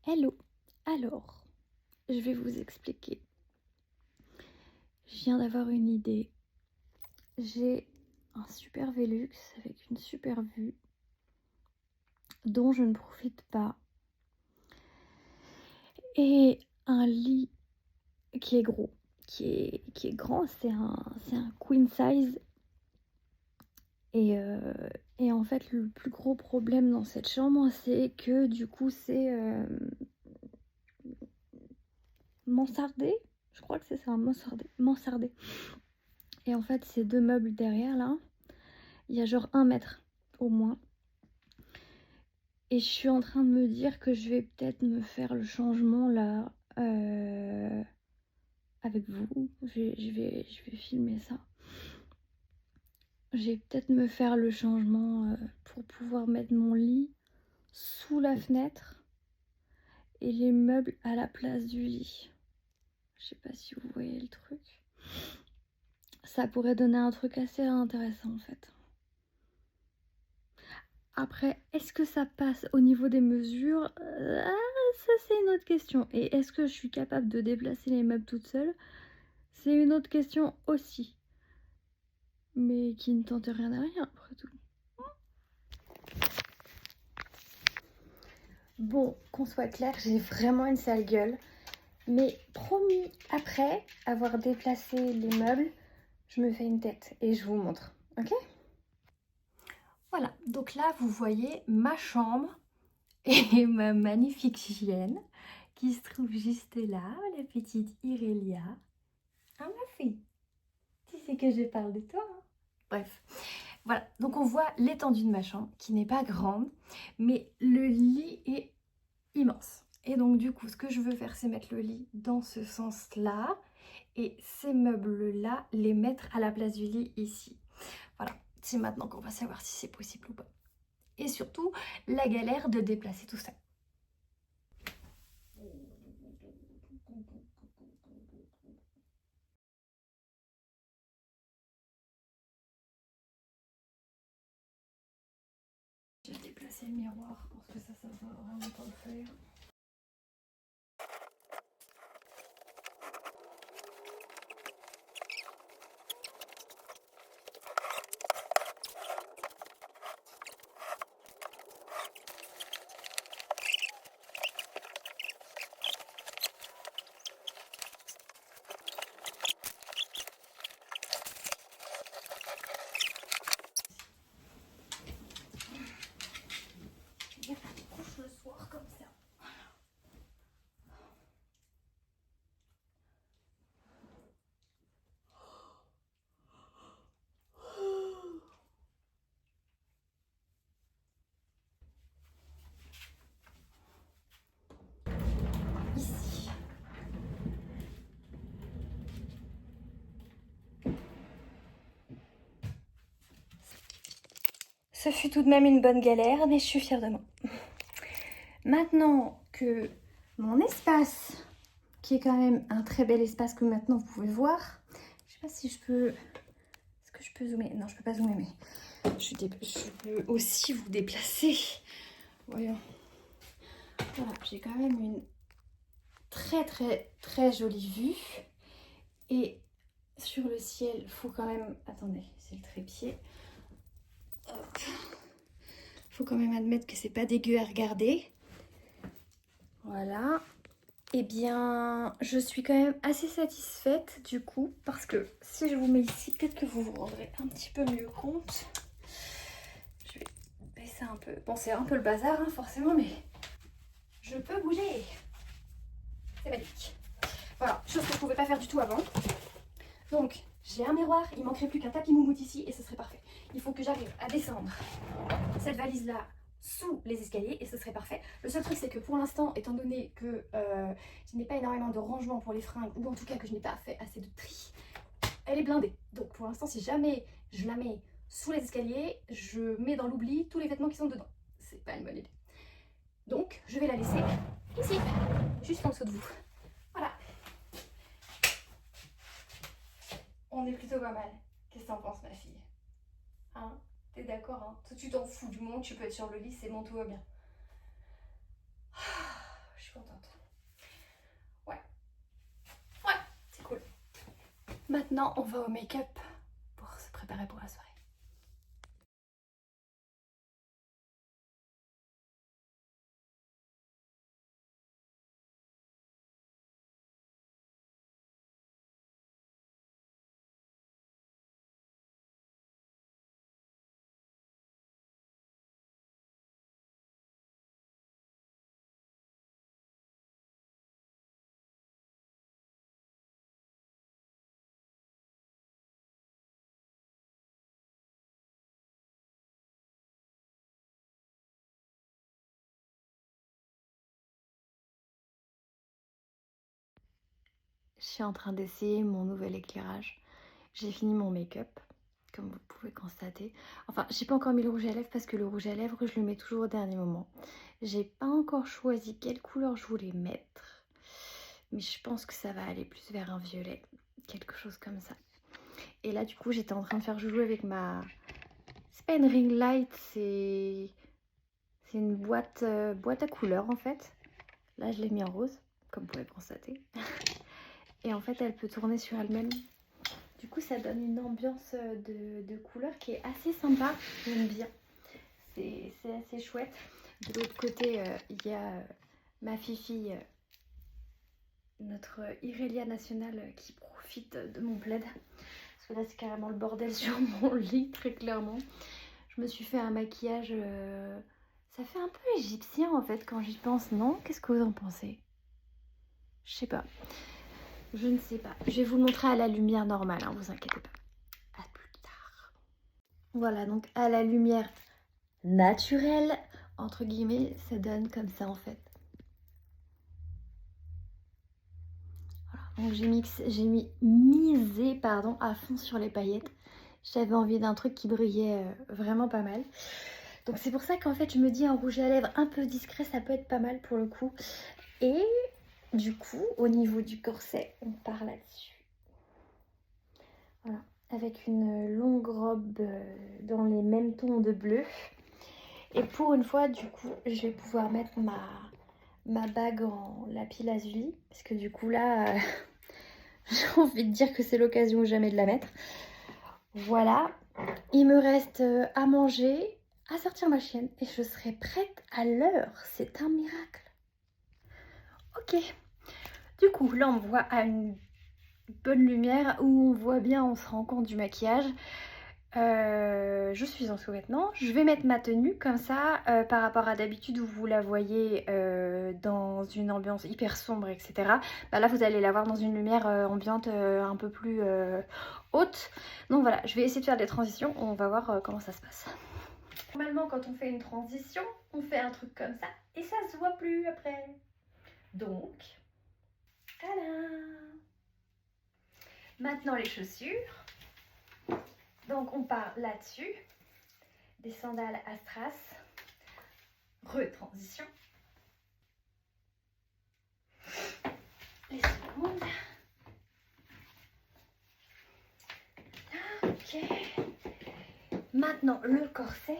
Hello, alors, je vais vous expliquer. Je viens d'avoir une idée. J'ai un super Velux avec une super vue dont je ne profite pas et un lit qui est gros, qui est grand, c'est un queen size et en fait le plus gros problème dans cette chambre c'est que du coup c'est mansardé, je crois que c'est ça, mansardé. Et en fait ces deux meubles derrière là, il y a genre 1 mètre au moins. Et je suis en train de me dire que je vais peut-être me faire le changement là avec vous. Je vais filmer ça. Je vais peut-être me faire le changement pour pouvoir mettre mon lit sous la fenêtre et les meubles à la place du lit. Je sais pas si vous voyez le truc. Ça pourrait donner un truc assez intéressant en fait. Après, est-ce que ça passe au niveau des mesures? Ça c'est une autre question. Et est-ce que je suis capable de déplacer les meubles toute seule? C'est une autre question aussi. Mais qui ne tente rien à rien après tout. Bon, qu'on soit clair, j'ai vraiment une sale gueule. Mais promis, après avoir déplacé les meubles, je me fais une tête et je vous montre. Ok? Voilà, donc là vous voyez ma chambre et ma magnifique chienne qui se trouve juste là, la petite Irélia. Ah ma fille, tu sais que je parle de toi, hein? Bref, voilà, donc on voit l'étendue de ma chambre qui n'est pas grande, mais le lit est immense. Et donc du coup, ce que je veux faire, c'est mettre le lit dans ce sens-là et ces meubles-là, les mettre à la place du lit ici. Voilà, c'est maintenant qu'on va savoir si c'est possible ou pas. Et surtout, la galère de déplacer tout ça. Je vais déplacer le miroir parce que ça va vraiment pas le faire. Couche le soir comme ça. Ici. Ce fut tout de même une bonne galère, mais je suis fière de moi. Maintenant que mon espace, qui est quand même un très bel espace que maintenant vous pouvez voir, je sais pas si je peux... Est-ce que je peux zoomer? Non, je peux pas zoomer, mais je peux aussi vous déplacer. Voyons. Voilà, j'ai quand même une très jolie vue. Et sur le ciel, il faut quand même... Attendez, c'est le trépied. Hop. Faut quand même admettre que c'est pas dégueu à regarder. Voilà. Eh bien, je suis quand même assez satisfaite du coup, parce que si je vous mets ici, peut-être que vous vous rendrez un petit peu mieux compte. Je vais baisser un peu. Bon, c'est un peu le bazar, hein, forcément, mais je peux bouger. C'est magnifique. Voilà, chose que je ne pouvais pas faire du tout avant. Donc, j'ai un miroir, il manquerait plus qu'un tapis moumoute ici et ce serait parfait. Il faut que j'arrive à descendre cette valise-là sous les escaliers et ce serait parfait. Le seul truc c'est que pour l'instant, étant donné que je n'ai pas énormément de rangement pour les fringues, ou en tout cas que je n'ai pas fait assez de tri, elle est blindée. Donc pour l'instant, si jamais je la mets sous les escaliers, je mets dans l'oubli tous les vêtements qui sont dedans. C'est pas une bonne idée. Donc je vais la laisser ici, juste en dessous de vous. Voilà. On est plutôt pas mal. Qu'est-ce que t'en penses, ma fille? Hein? T'es d'accord, hein? Toi, tu t'en fous du monde, tu peux être sur le lit, c'est bon, tout va bien. Je suis contente. Maintenant, on va au make-up pour se préparer pour la soirée. Je suis en train d'essayer mon nouvel éclairage. J'ai fini mon make-up, comme vous pouvez constater. Enfin, j'ai pas encore mis le rouge à lèvres parce que le rouge à lèvres, je le mets toujours au dernier moment. J'ai pas encore choisi quelle couleur je voulais mettre. Mais je pense que ça va aller plus vers un violet. Quelque chose comme ça. Et là, du coup, j'étais en train de faire joujou avec ma... C'est pas une ring light, c'est une boîte à couleurs en fait. Là, je l'ai mis en rose, comme vous pouvez constater. Et en fait, elle peut tourner sur elle-même. Du coup, ça donne une ambiance de couleur qui est assez sympa. J'aime bien. C'est assez chouette. De l'autre côté, il y a ma fifi, notre Irélia nationale, qui profite de mon plaid. Parce que là, c'est carrément le bordel sur mon lit, très clairement. Je me suis fait un maquillage... ça fait un peu égyptien, en fait, quand j'y pense, non? Qu'est-ce que vous en pensez? Je sais pas. Je ne sais pas. Je vais vous le montrer à la lumière normale, hein, vous inquiétez pas. À plus tard. Voilà, donc à la lumière naturelle, entre guillemets, ça donne comme ça, en fait. Voilà, donc j'ai misé, pardon, à fond sur les paillettes. J'avais envie d'un truc qui brillait vraiment pas mal. Donc c'est pour ça qu'en fait je me dis un rouge à lèvres un peu discret, ça peut être pas mal pour le coup. Et du coup, au niveau du corset, on part là-dessus. Voilà, avec une longue robe dans les mêmes tons de bleu. Et pour une fois, du coup, je vais pouvoir mettre ma bague en lapis lazuli. Parce que du coup là, j'ai envie de dire que c'est l'occasion ou jamais de la mettre. Voilà, il me reste à manger, à sortir ma chienne et je serai prête à l'heure. C'est un miracle. Ok, du coup là on me voit à une bonne lumière où on voit bien, on se rend compte du maquillage. Je suis en sous-vêtements, je vais mettre ma tenue comme ça par rapport à d'habitude où vous la voyez dans une ambiance hyper sombre, etc. Bah là vous allez la voir dans une lumière ambiante un peu plus haute. Donc voilà, je vais essayer de faire des transitions, on va voir comment ça se passe. Normalement quand on fait une transition, on fait un truc comme ça et ça se voit plus après. Donc, tadam! Maintenant les chaussures. Donc on part là-dessus. Des sandales à strass. Retransition. Les secondes. Ok. Maintenant le corset.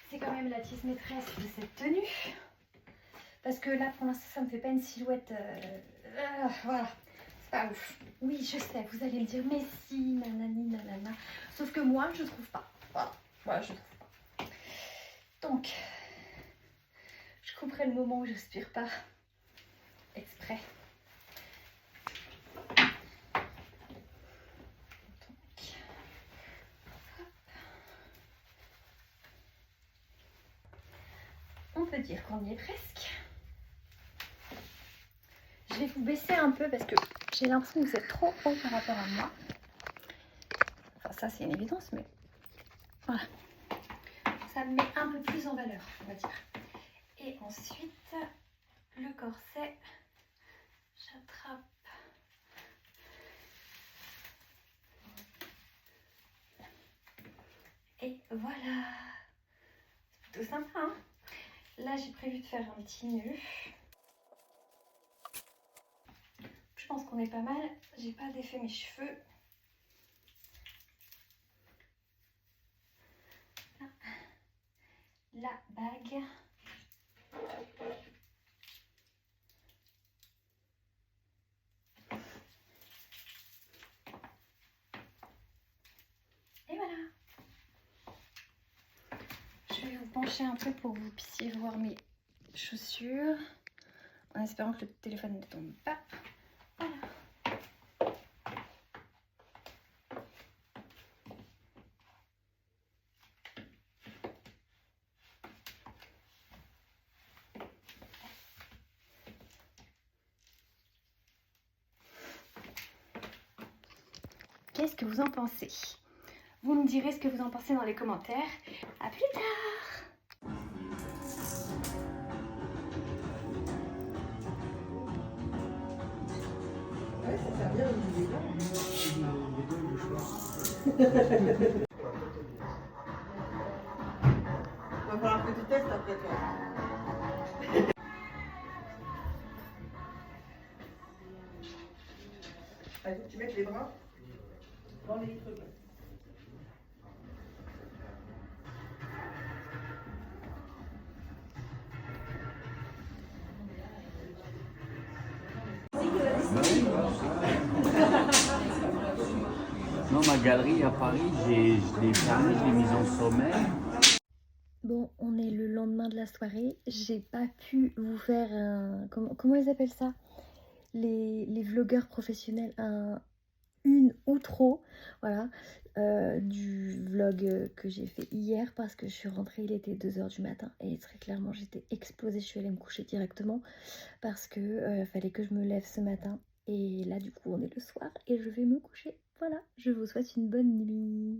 C'est quand même la pièce maîtresse de cette tenue. Parce que là pour l'instant ça me fait pas une silhouette. Voilà. C'est pas ouf. Oui je sais, vous allez me dire mais si, nanani, nanana. Sauf que moi je trouve pas. Voilà. Moi je trouve pas. Donc, je couperai le moment où j'aspire pas exprès. On peut dire qu'on y est presque. Je vais vous baisser un peu parce que j'ai l'impression que vous êtes trop haut par rapport à moi. Enfin ça c'est une évidence mais voilà. Ça me met un peu plus en valeur on va dire. Et ensuite le corset, j'attrape. Et voilà. C'est plutôt sympa hein. Là j'ai prévu de faire un petit nœud. Je pense qu'on est pas mal. J'ai pas défait mes cheveux. La bague. m'approcher un peu pour que vous puissiez voir mes chaussures. En espérant que le téléphone ne tombe pas. Voilà. Qu'est-ce que vous en pensez? Vous me direz ce que vous en pensez dans les commentaires. À plus tard! Ouais, ça sert bien aux idées. Il va falloir que tu testes après toi. Il faut que tu mettes les bras dans les trucs. Non, ma galerie à Paris, je l'ai fermée, je l'ai mise en sommeil. Bon, on est le lendemain de la soirée. J'ai pas pu vous faire un... Comment ils appellent ça? Les vlogueurs professionnels, une ou trop, voilà, du vlog que j'ai fait hier parce que je suis rentrée, il était 2 h du matin et très clairement j'étais explosée, je suis allée me coucher directement parce que fallait que je me lève ce matin et là du coup on est le soir et je vais me coucher. Voilà, je vous souhaite une bonne nuit.